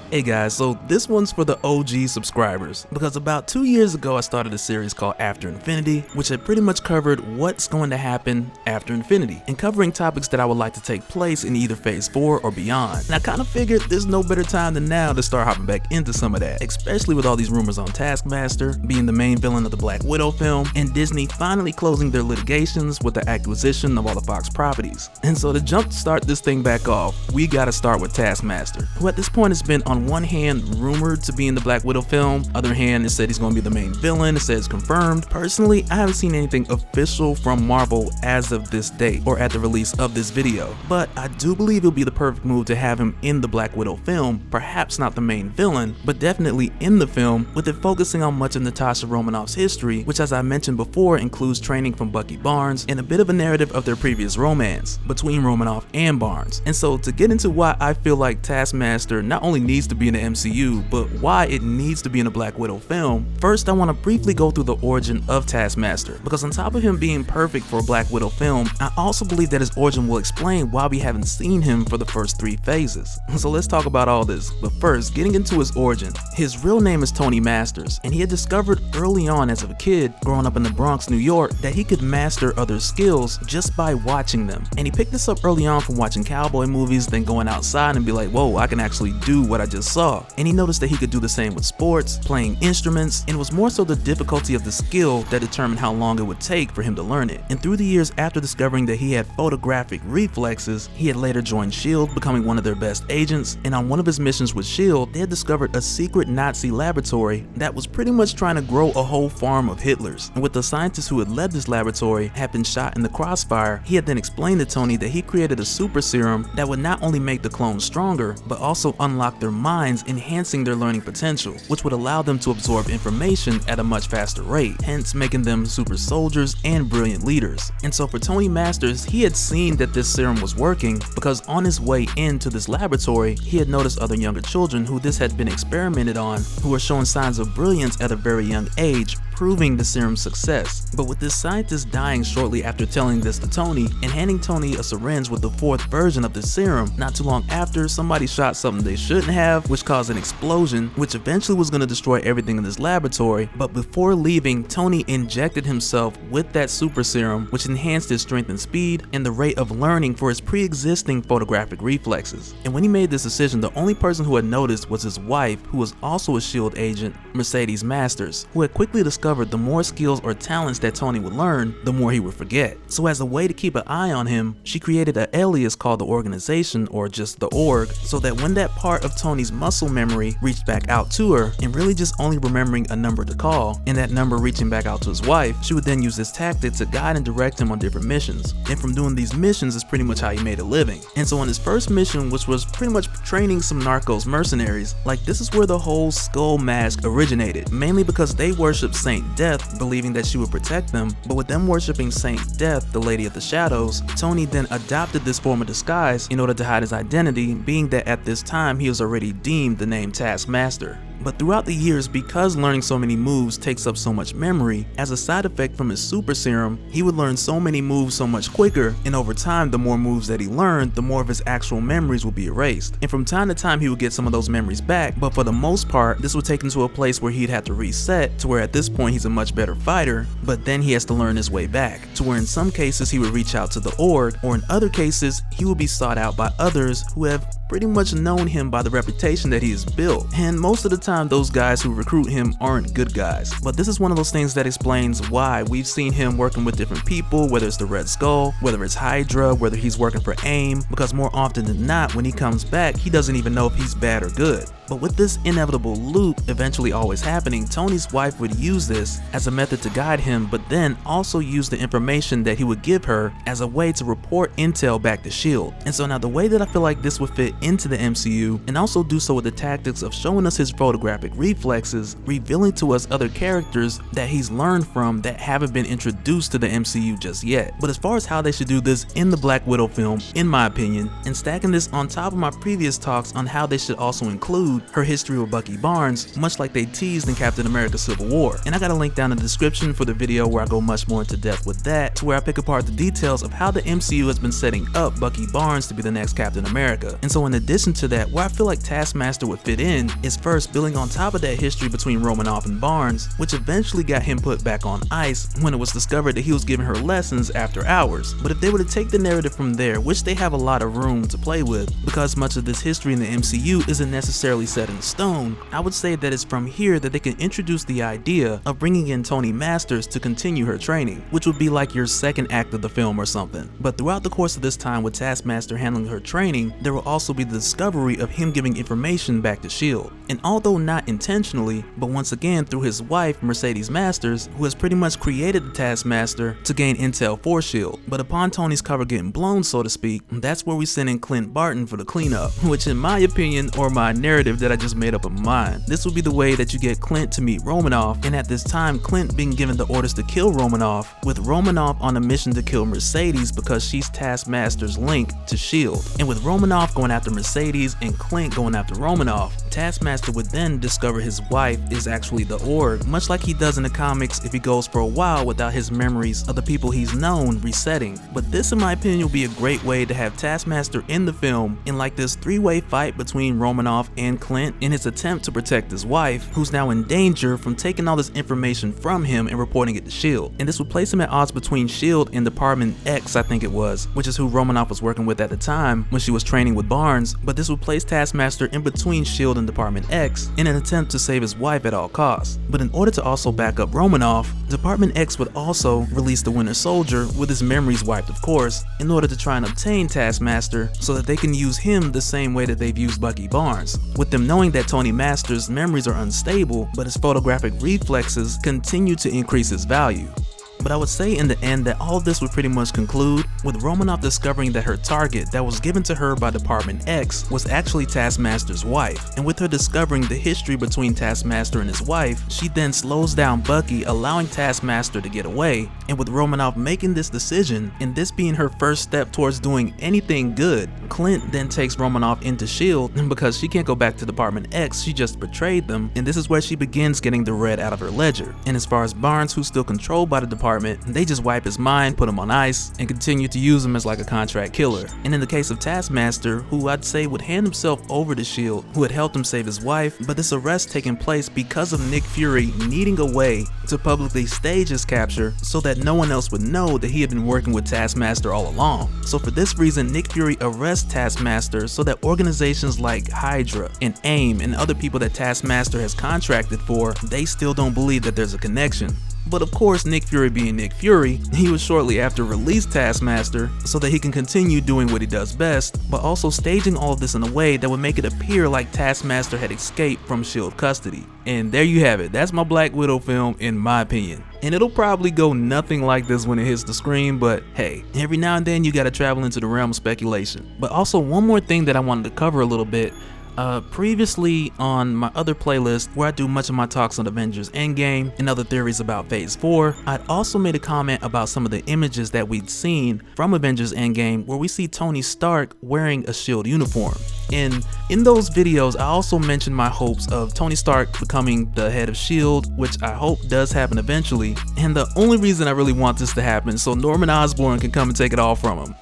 Hey guys, so this one's for the OG subscribers, because about 2 years ago I started a series called After Infinity, which had pretty much covered what's going to happen after Infinity, and covering topics that I would like to take place in either Phase 4 or beyond. And I kind of figured there's no better time than now to start hopping back into some of that, especially with all these rumors on Taskmaster being the main villain of the Black Widow film, and Disney finally closing their litigations with the acquisition of all the Fox properties. And so to jumpstart this thing back off, we gotta start with Taskmaster, who at this point has been on one hand rumored to be in the Black Widow film, other hand it said he's going to be the main villain, it says confirmed. Personally, I haven't seen anything official from Marvel as of this date or at the release of this video, but I do believe it'll be the perfect move to have him in the Black Widow film, perhaps not the main villain, but definitely in the film, with it focusing on much of Natasha Romanoff's history, which as I mentioned before includes training from Bucky Barnes and a bit of a narrative of their previous romance between Romanoff and Barnes. And so to get into why I feel like Taskmaster not only needs to be in the MCU, but why it needs to be in a Black Widow film, first I want to briefly go through the origin of Taskmaster, because on top of him being perfect for a Black Widow film, I also believe that his origin will explain why we haven't seen him for the first 3 phases. So let's talk about all this, but first, getting into his origin. His real name is Tony Masters, and he had discovered early on as a kid, growing up in the Bronx, New York, that he could master other skills just by watching them. And he picked this up early on from watching cowboy movies, then going outside and be like, whoa, I can actually do what I just saw. And he noticed that he could do the same with sports, playing instruments, and it was more so the difficulty of the skill that determined how long it would take for him to learn it. And through the years after discovering that he had photographic reflexes, he had later joined S.H.I.E.L.D., becoming one of their best agents, and on one of his missions with S.H.I.E.L.D., they had discovered a secret Nazi laboratory that was pretty much trying to grow a whole farm of Hitlers. And with the scientist who had led this laboratory had been shot in the crossfire, he had then explained to Tony that he created a super serum that would not only make the clones stronger, but also unlock their minds, enhancing their learning potential, which would allow them to absorb information at a much faster rate, hence making them super soldiers and brilliant leaders. And so for Tony Masters, he had seen that this serum was working because on his way into this laboratory, he had noticed other younger children who this had been experimented on, who were showing signs of brilliance at a very young age, proving the serum's success. But with this scientist dying shortly after telling this to Tony and handing Tony a syringe with the 4th version of the serum, not too long after, somebody shot something they shouldn't have, which caused an explosion, which eventually was going to destroy everything in this laboratory. But before leaving, Tony injected himself with that super serum, which enhanced his strength and speed and the rate of learning for his pre-existing photographic reflexes. And when he made this decision, the only person who had noticed was his wife, who was also a S.H.I.E.L.D. agent, Mercedes Masters, who had quickly discovered the more skills or talents that Tony would learn, the more he would forget. So as a way to keep an eye on him, she created an alias called the Organization, or just the Org, so that when that part of Tony's muscle memory reached back out to her, and really just only remembering a number to call, and that number reaching back out to his wife, she would then use this tactic to guide and direct him on different missions. And from doing these missions is pretty much how he made a living. And so on his first mission, which was pretty much training some narcos mercenaries, like this is where the whole skull mask originated, mainly because they worship Saint Death, believing that she would protect them. But with them worshipping Saint Death, the Lady of the Shadows, Tony then adopted this form of disguise in order to hide his identity, being that at this time he was already deemed the name Taskmaster. But throughout the years, because learning so many moves takes up so much memory, as a side effect from his super serum, he would learn so many moves so much quicker, and over time the more moves that he learned, the more of his actual memories would be erased. And from time to time he would get some of those memories back, but for the most part this would take him to a place where he'd have to reset, to where at this point he's a much better fighter, but then he has to learn his way back, to where in some cases he would reach out to the Org, or in other cases he would be sought out by others who have pretty much known him by the reputation that he has built. And most of the time those guys who recruit him aren't good guys. But this is one of those things that explains why we've seen him working with different people, whether it's the Red Skull, whether it's Hydra, whether he's working for AIM, because more often than not when he comes back he doesn't even know if he's bad or good. But with this inevitable loop eventually always happening, Tony's wife would use this as a method to guide him, but then also use the information that he would give her as a way to report intel back to S.H.I.E.L.D. And so now the way that I feel like this would fit into the MCU, and also do so with the tactics of showing us his photographic reflexes, revealing to us other characters that he's learned from that haven't been introduced to the MCU just yet. But as far as how they should do this in the Black Widow film, in my opinion, and stacking this on top of my previous talks on how they should also include include her history with Bucky Barnes, much like they teased in Captain America Civil War. And I got a link down in the description for the video where I go much more into depth with that, to where I pick apart the details of how the MCU has been setting up Bucky Barnes to be the next Captain America. And so in addition to that, where I feel like Taskmaster would fit in is first building on top of that history between Romanoff and Barnes, which eventually got him put back on ice when it was discovered that he was giving her lessons after hours. But if they were to take the narrative from there, which they have a lot of room to play with, because much of this history in the MCU isn't necessarily set in stone, I would say that it's from here that they can introduce the idea of bringing in Tony Masters to continue her training, which would be like your second act of the film or something. But throughout the course of this time with Taskmaster handling her training, there will also be the discovery of him giving information back to S.H.I.E.L.D. And although not intentionally, but once again through his wife Mercedes Masters, who has pretty much created the Taskmaster to gain intel for S.H.I.E.L.D. But upon Tony's cover getting blown, so to speak, that's where we send in Clint Barton for the cleanup, which in my opinion, or my narrative that I just made up in mind, this would be the way that you get Clint to meet Romanoff, and at this time Clint being given the orders to kill Romanoff, with Romanoff on a mission to kill Mercedes because she's Taskmaster's link to S.H.I.E.L.D. And with Romanoff going after Mercedes and Clint going after Romanoff, Taskmaster would then discover his wife is actually the Org, much like he does in the comics if he goes for a while without his memories of the people he's known resetting. But this in my opinion will be a great way to have Taskmaster in the film in like this three-way fight between Romanoff and Clint in his attempt to protect his wife, who's now in danger from taking all this information from him and reporting it to S.H.I.E.L.D. And this would place him at odds between S.H.I.E.L.D. and Department X, I think it was, which is who Romanoff was working with at the time when she was training with Barnes. But this would place Taskmaster in between S.H.I.E.L.D. and Department X in an attempt to save his wife at all costs. But in order to also back up Romanoff, Department X would also release the Winter Soldier, with his memories wiped of course, in order to try and obtain Taskmaster so that they can use him the same way that they've used Bucky Barnes, with them knowing that Tony Masters' memories are unstable, but his photographic reflexes continue to increase his value. But I would say in the end that all this would pretty much conclude with Romanoff discovering that her target that was given to her by Department X was actually Taskmaster's wife, and with her discovering the history between Taskmaster and his wife, she then slows down Bucky, allowing Taskmaster to get away. And with Romanoff making this decision, and this being her first step towards doing anything good, Clint then takes Romanoff into S.H.I.E.L.D. and because she can't go back to Department X, she just betrayed them, and this is where she begins getting the red out of her ledger. And as far as Barnes, who's still controlled by the department, they just wipe his mind, put him on ice, and continue to use him as like a contract killer. And in the case of Taskmaster, who I'd say would hand himself over to S.H.I.E.L.D., who had helped him save his wife, but this arrest taking place because of Nick Fury needing a way to publicly stage his capture so that no one else would know that he had been working with Taskmaster all along. So for this reason, Nick Fury arrests Taskmaster so that organizations like Hydra and AIM and other people that Taskmaster has contracted for, they still don't believe that there's a connection. But of course, Nick Fury being Nick Fury, he would shortly after release Taskmaster so that he can continue doing what he does best, but also staging all of this in a way that would make it appear like Taskmaster had escaped from S.H.I.E.L.D. custody. And there you have it, that's my Black Widow film in my opinion. And it'll probably go nothing like this when it hits the screen, but hey, every now and then you gotta travel into the realm of speculation. But also one more thing that I wanted to cover a little bit. Previously on my other playlist where I do much of my talks on Avengers Endgame and other theories about Phase 4, I'd also made a comment about some of the images that we'd seen from Avengers Endgame where we see Tony Stark wearing a S.H.I.E.L.D. uniform. And in those videos, I also mentioned my hopes of Tony Stark becoming the head of S.H.I.E.L.D., which I hope does happen eventually. And the only reason I really want this to happen so Norman Osborn can come and take it all from him.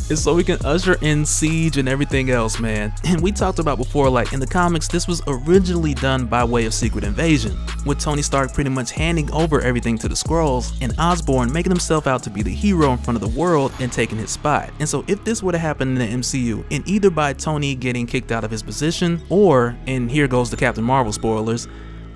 Is so we can usher in Siege and everything else, man. And we talked about before, like in the comics, this was originally done by way of Secret Invasion, with Tony Stark pretty much handing over everything to the Skrulls and Osborn making himself out to be the hero in front of the world and taking his spot. And so if this were to happen in the MCU, and either by Tony getting kicked out of his position, or, and here goes the Captain Marvel spoilers,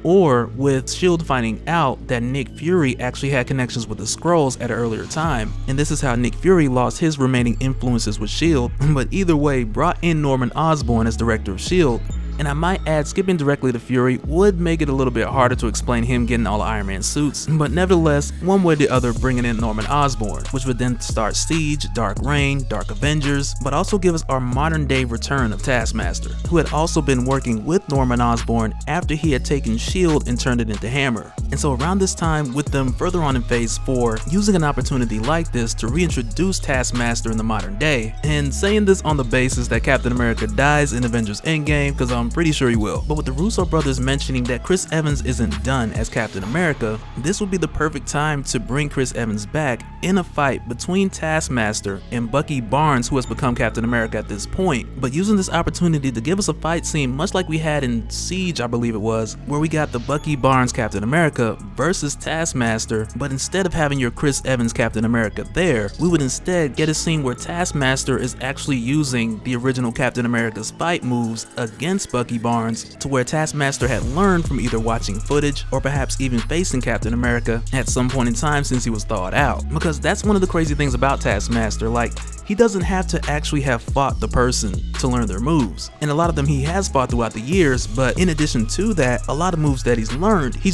or with S.H.I.E.L.D. finding out that Nick Fury actually had connections with the Skrulls at an earlier time, and this is how Nick Fury lost his remaining influences with S.H.I.E.L.D., but either way brought in Norman Osborn as director of S.H.I.E.L.D., And I might add, skipping directly to Fury would make it a little bit harder to explain him getting all the Iron Man suits, but nevertheless, one way or the other bringing in Norman Osborn, which would then start Siege, Dark Reign, Dark Avengers, but also give us our modern day return of Taskmaster, who had also been working with Norman Osborn after he had taken S.H.I.E.L.D. and turned it into Hammer. And so around this time, with them further on in Phase 4, using an opportunity like this to reintroduce Taskmaster in the modern day, and saying this on the basis that Captain America dies in Avengers Endgame, because I'm pretty sure he will. But with the Russo brothers mentioning that Chris Evans isn't done as Captain America, this would be the perfect time to bring Chris Evans back in a fight between Taskmaster and Bucky Barnes, who has become Captain America at this point, but using this opportunity to give us a fight scene much like we had in Siege, I believe it was, where we got the Bucky Barnes Captain America versus Taskmaster, but instead of having your Chris Evans Captain America there, we would instead get a scene where Taskmaster is actually using the original Captain America's fight moves against Bucky Barnes, to where Taskmaster had learned from either watching footage or perhaps even facing Captain America at some point in time since he was thawed out. Because that's one of the crazy things about Taskmaster, like, he doesn't have to actually have fought the person to learn their moves, and a lot of them he has fought throughout the years, but in addition to that, a lot of moves that he's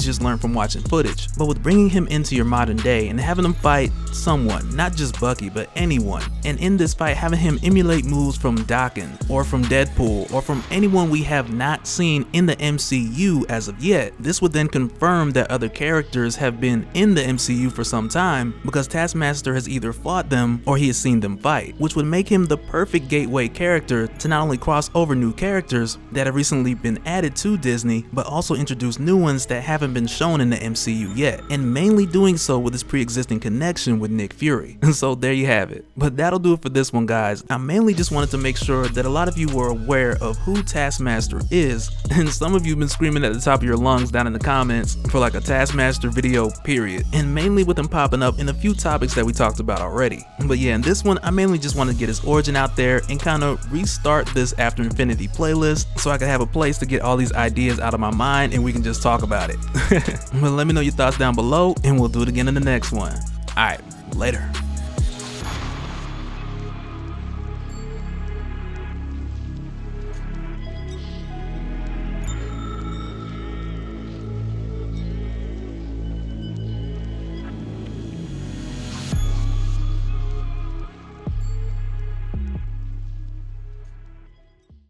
just learned from watching footage. But with bringing him into your modern day and having him fight someone, not just Bucky, but anyone, and in this fight having him emulate moves from Daken, or from Deadpool, or from anyone we have not seen in the MCU as of yet, this would then confirm that other characters have been in the MCU for some time, because Taskmaster has either fought them or he has seen them fight, which would make him the perfect gateway character to not only cross over new characters that have recently been added to Disney, but also introduce new ones that haven't been shown in the MCU yet, and mainly doing so with his pre-existing connection with Nick Fury. So there you have it. But that'll do it for this one, guys. I mainly just wanted to make sure that a lot of you were aware of who Taskmaster is, and some of you have been screaming at the top of your lungs down in the comments for like a Taskmaster video, period, and mainly with him popping up in a few topics that we talked about already. But yeah, in this one, I mainly just want to get his origin out there and kind of restart this After Infinity playlist so I can have a place to get all these ideas out of my mind and we can just talk about it. But let me know your thoughts down below and we'll do it again in the next one. Alright, later.